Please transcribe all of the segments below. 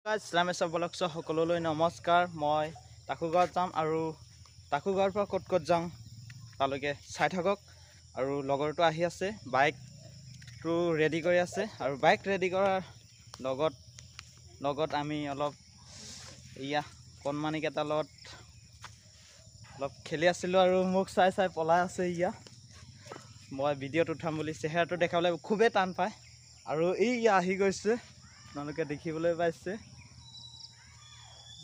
Rameswar blogs সকলোলৈ নমস্কাৰ। মই তাকু গাঁৱত যাম আৰু তাকু গাঁৱৰ পৰা ক'ত যাওঁ তালৈকে চাই থাকক। আৰু লগৰটো আহি আছে, বাইকটো ৰেডি কৰি আছে আৰু বাইক ৰেডি কৰাৰ লগত আমি অলপ কণমানি কেইটাৰ লগত অলপ খেলি আছিলোঁ আৰু মোক চাই পলাই আছে। মই ভিডিঅ'ত উঠাম বুলি চেহেৰাটো দেখাবলৈ খুবেই টান পায় আৰু আহি গৈছে, আপোনালোকে দেখিবলৈ পাইছে।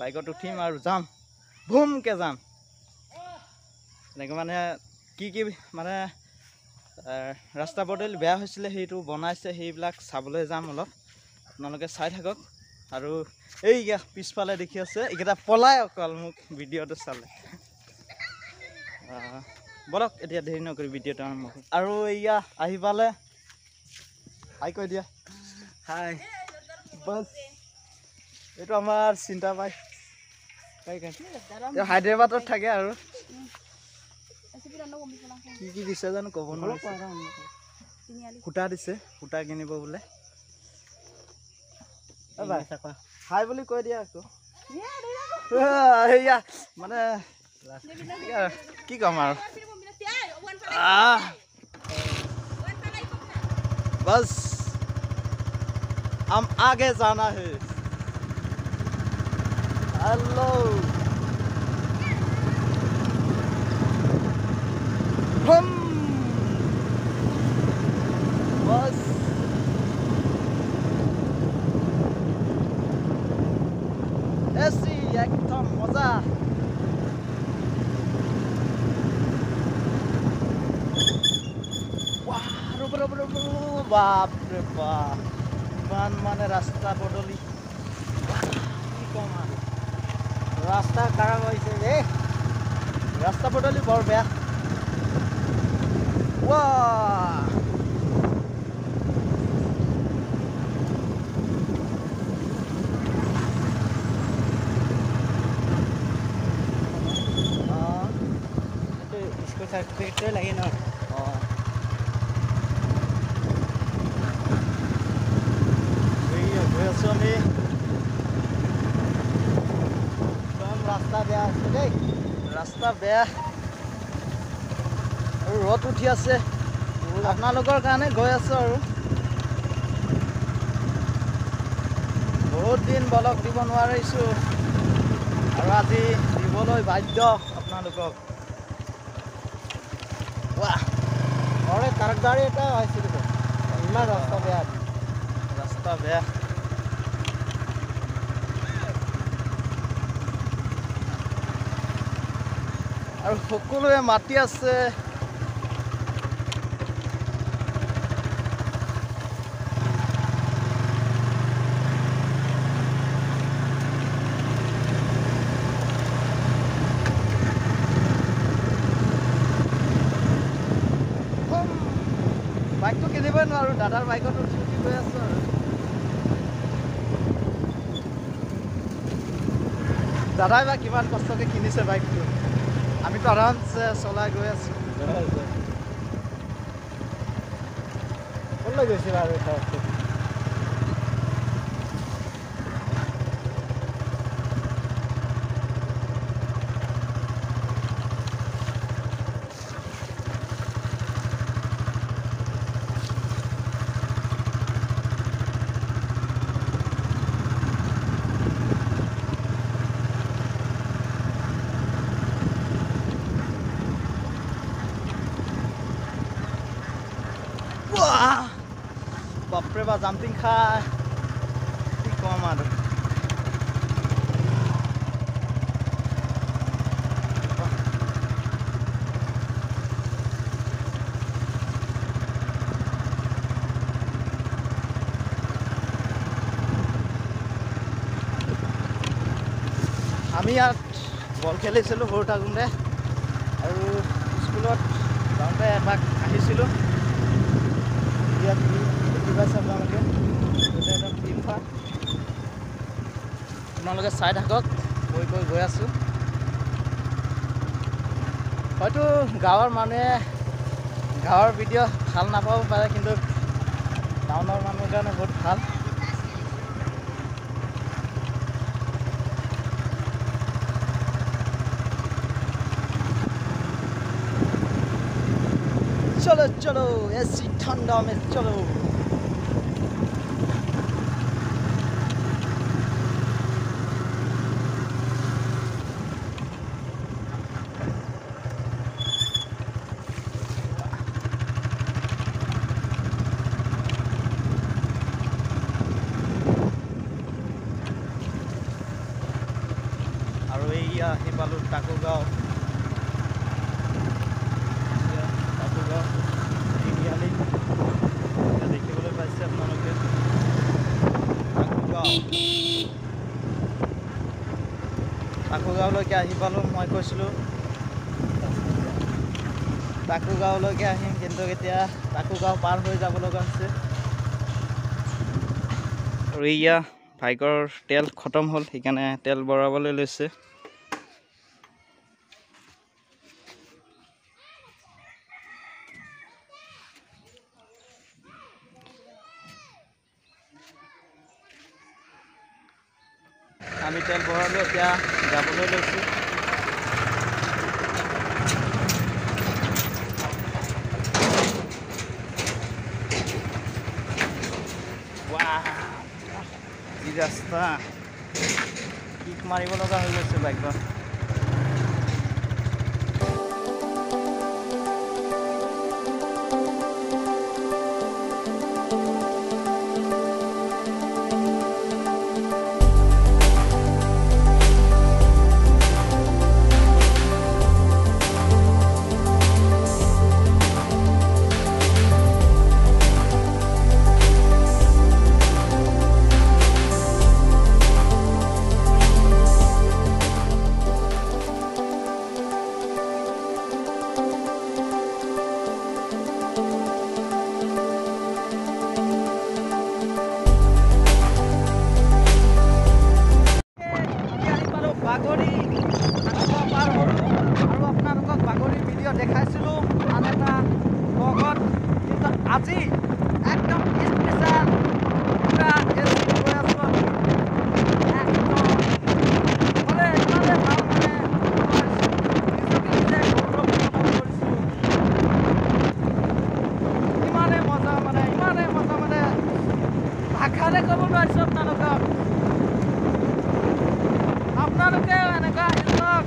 বাইকত উঠিম আৰু যাম, ভুমকে যাম। এনেকৈ মানে কি মানে ৰাস্তা পদূলি বেয়া হৈছিলে, সেইটো বনাইছে, সেইবিলাক চাবলৈ যাম অলপ। আপোনালোকে চাই থাকক। আৰু পিছফালে দেখি আছে, এইকেইটা পলাই অকল মোক ভিডিঅ'টো চালে। বলক এতিয়া দেৰি নকৰি ভিডিঅ'টো আৰম্ভ কৰোঁ। আৰু আহি পালে হাই কৈ দিয়া। হাই। বাছ এইটো আমাৰ চিন্তা পাই হায়দৰাবাদত থাকে আৰু কি দিছে জানো ক'ব নোৱাৰো। সূতা দিছে, সূতা কিনিব বোলে। হাই বুলি কৈ দিয়া আকৌ। মানে কি ক'ম আৰু बस हम आगे जाना है। हेलो हम बस ऐसी एकदम मजा। बाप रे बाप, इमान माने रास्ता पदूली কি কম আৰু ৰাস্তা খাৰাপ হৈছে ৰে, ৰাস্তা পদূলি বৰ বেয়া। इसको सर्टिफिकेट लगे ना। আমি ৰাস্তা বেয়া আছে দেই, ৰাস্তা বেয়া আৰু ৰ'দ উঠি আছে। আপোনালোকৰ কাৰণে গৈ আছো আৰু বহুত দিন ব্লগ দিব নোৱাৰিছোঁ আৰু আজি দিবলৈ বাধ্য আপোনালোকক। তাৰকদাৰি এটা হয়েছিল, ইমান ৰাস্তা বেয়া, ৰাস্তা বেয়া। আৰু সকলোৱে মাতি আছে। বাইকটো কিনিবই নোৱাৰোঁ, দাদাৰ বাইকত উঠি গৈ আছোঁ আৰু দাদাই বা কিমান কষ্টকৈ কিনিছে বাইকটো, আমিতো আৰামছে চলাই গৈ আছোঁ। ক'লৈ গৈছিল আৰু এটা বাপৰে বা জাম্পিং খাই কি ক'ম আৰু। আমি ইয়াত বল খেলিছিলোঁ সৰু থাকোঁতে, আৰু স্কুলত যাওঁতে এপাক আহিছিলোঁ। ইয়াত দেখি পাইছে আপোনালোকে, একদম ফিল্ডখন আপোনালোকে চাই থাকক। গৈ আছোঁ। হয়তো গাঁৱৰ মানুহে গাঁৱৰ ভিডিঅ' ভাল নাপাব পাৰে, কিন্তু টাউনৰ মানুহৰ কাৰণে বহুত ভাল। चलो चलो ऐसी ठंडा में चलो और ये आহি पालो टाकू गाँव टाकू गाँव তিনিআলি দেখিবলৈ পাইছে আপোনালোকে টাকু গাঁৱলৈকে আহি পালোঁ মই কৈছিলোঁ টাকু গাঁৱলৈকে আহিম কিন্তু এতিয়া টাকু গাঁও পাৰ হৈ যাব লগা হৈছে আৰু এয়া বাইকৰ তেল খতম হ'ল সেইকাৰণে তেল ভৰাবলৈ লৈছে আমি তেল ভৰালো এতিয়া যাবলৈ লৈছোঁ কি ৰাস্তা কিক মাৰিব লগা হৈ গৈছে বাইকত দেখাইছিলোঁ আন এটা ব্লগত কিন্তু আজি একদম স্পেচিয়েল পুৰা এচি গৈ আছোঁ একদম মানে ইমানে ভাল মানে নিজকে নিজে গৌৰৱ কৰিছোঁ ইমানে মজা মানে ভাষাৰে ক'ব নোৱাৰিছোঁ আপোনালোকে এনেকুৱা আহিলক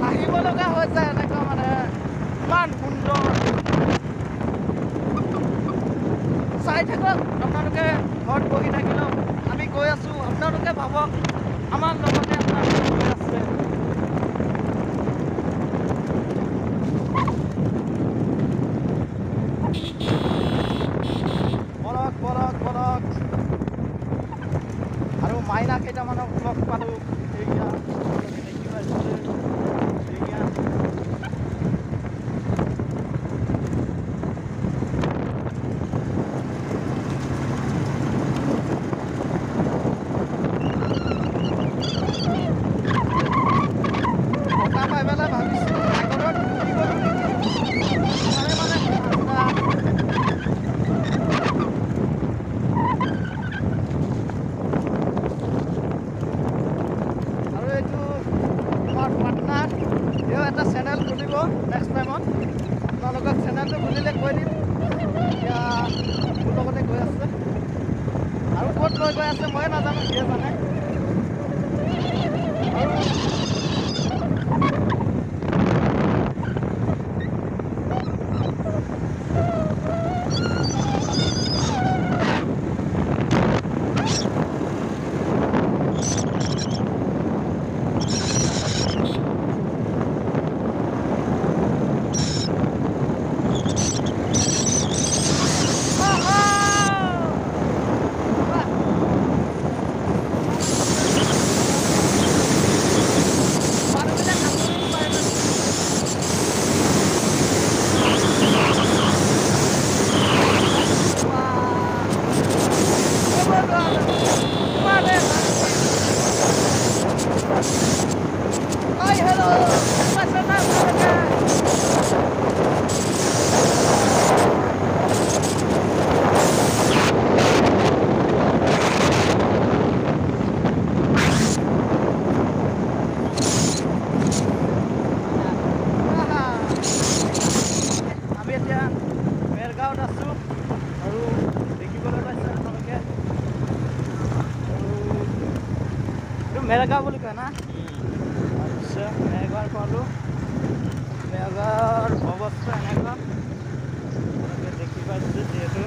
আহিব লগা হৈছে এনেকুৱা মানে ইমান সুন্দৰ চাই থাকক আপোনালোকে ঘৰত বহি থাকিলেও আমি গৈ আছোঁ আপোনালোকে ভাবক আমাৰ লগতে আপোনালোকে গৈ আছে বলক আৰু মাইনা কেইটামানক লগ পালোঁ এয়া দেখি পাইছোঁ এটা চেনেল খুলিব নেক্সট টাইমত আপোনালোকক চেনেলটো খুলিলে কৈ দিম এতিয়া মোৰ লগতে গৈ আছে আৰু ক'ত লৈ গৈ আছে মই নাজানো সিয়ে জানে মেৰেগাঁও বুলি কয় না আচ্ছা মেৰেগাঁৱৰ পালোঁ মেৰেগাঁৱৰ অৱস্থা এনেকুৱা দেখি পাইছোঁ যিহেতু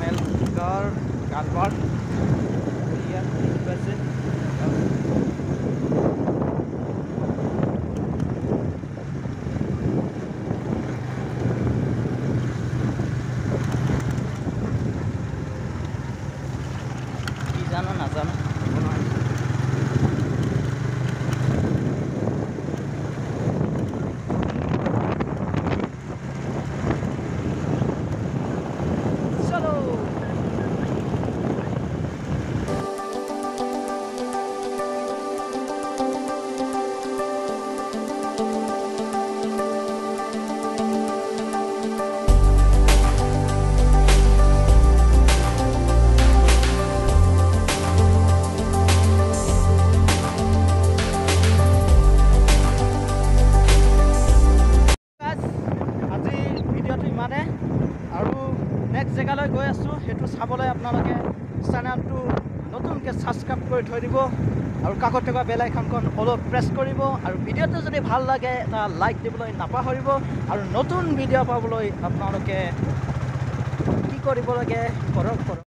মেলগাঁৱৰ কালভাৰ্ট ইয়াত দেখি পাইছে কি জানো নাজানো আৰু নেক্সট জেগালৈ গৈ আছোঁ সেইটো চাবলৈ আপোনালোকে চেনেলটো নতুনকৈ ছাবস্ক্ৰাইব কৰি থৈ দিব আৰু কাষত থকা বেল আইকনখন অলপ প্ৰেছ কৰিব আৰু ভিডিঅ'টো যদি ভাল লাগে এটা লাইক দিবলৈ নাপাহৰিব আৰু নতুন ভিডিঅ' পাবলৈ আপোনালোকে কি কৰিব লাগে কৰক